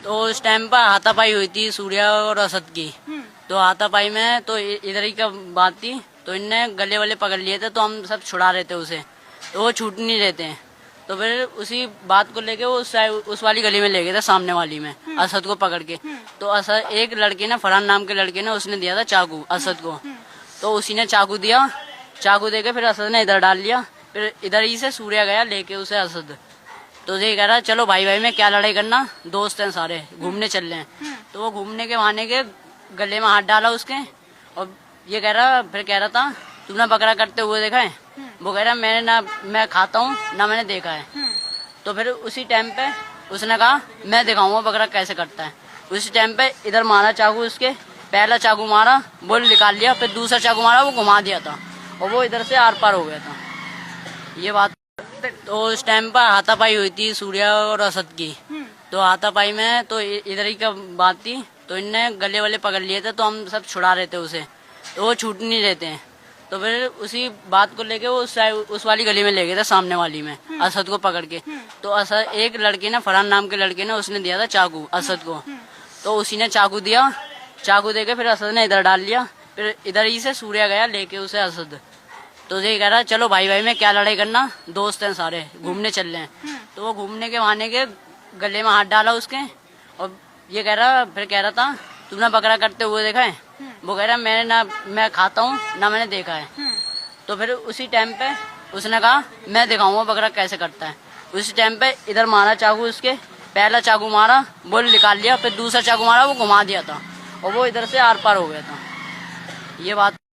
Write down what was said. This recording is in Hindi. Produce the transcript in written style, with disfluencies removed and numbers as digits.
तो उस टाइम पर हाथापाई हुई थी सूर्या और असद की। तो हाथापाई में तो इधर ही का बात थी, तो इनने गले वाले पकड़ लिए थे, तो हम सब छुड़ा रहे थे उसे, तो वो छूट नहीं रहे थे। तो फिर उसी बात को लेके वो उस वाली गली में ले गए थे, सामने वाली में, असद को पकड़ के। तो असद, एक लड़के ने, फरहान नाम के लड़के ने, उसने दिया था चाकू असद को। तो उसी ने चाकू दिया, चाकू देके फिर असद ने इधर डाल लिया। फिर इधर ही से सूर्या गया लेके उसे असद। तो ये कह रहा चलो भाई भाई में क्या लड़ाई करना, दोस्त हैं सारे, घूमने चल रहे हैं। तो वो घूमने के बहाने के गले में हाथ डाला उसके, और ये कह रहा, फिर कह रहा था तुमने बकरा करते हुए देखा है? वो कह रहा मैंने ना, मैं खाता हूँ ना मैंने देखा है। तो फिर उसी टाइम पे उसने कहा मैं दिखाऊंगा बकरा कैसे करता है। उसी टाइम पे इधर मारा चाकू उसके, पहला चाकू मारा, वो निकाल लिया, फिर दूसरा चाकू मारा, वो घुमा दिया था और वो इधर से आर पार हो गया था। ये बात। तो उस टाइम पर हाथापाई हुई थी सूर्या और असद की। तो हाथापाई में तो इधर ही का बात थी, तो इनने गले वाले पकड़ लिए थे, तो हम सब छुड़ा रहे थे उसे, तो वो छूट नहीं रहे थे। तो फिर उसी बात को लेके वो उस वाली गली में ले गए थे, सामने वाली में, असद को पकड़ के। तो असद, एक लड़के ने, फरहान नाम के लड़के ने, उसने दिया था चाकू असद को। तो उसी ने चाकू दिया, चाकू देके फिर असद ने इधर डाल लिया। फिर इधर ही से सूर्या गया लेके उसे असद। तो ये कह रहा चलो भाई भाई में क्या लड़ाई करना, दोस्त हैं सारे, घूमने चल रहे हैं। तो वो घूमने के बहाने के गले में हाथ डाला उसके, और ये कह रहा, फिर कह रहा था तुमने बकरा करते हुए देखा है? वो कह रहा मैंने ना, मैं खाता हूँ ना मैंने देखा है। तो फिर उसी टाइम पे उसने कहा मैं दिखाऊंगा बकरा कैसे करता है। उसी टाइम पे इधर मारा चाकू उसके, पहला चाकू मारा, वो निकाल लिया, फिर दूसरा चाकू मारा, वो घुमा दिया था और वो इधर से आर पार हो गया था। ये बात।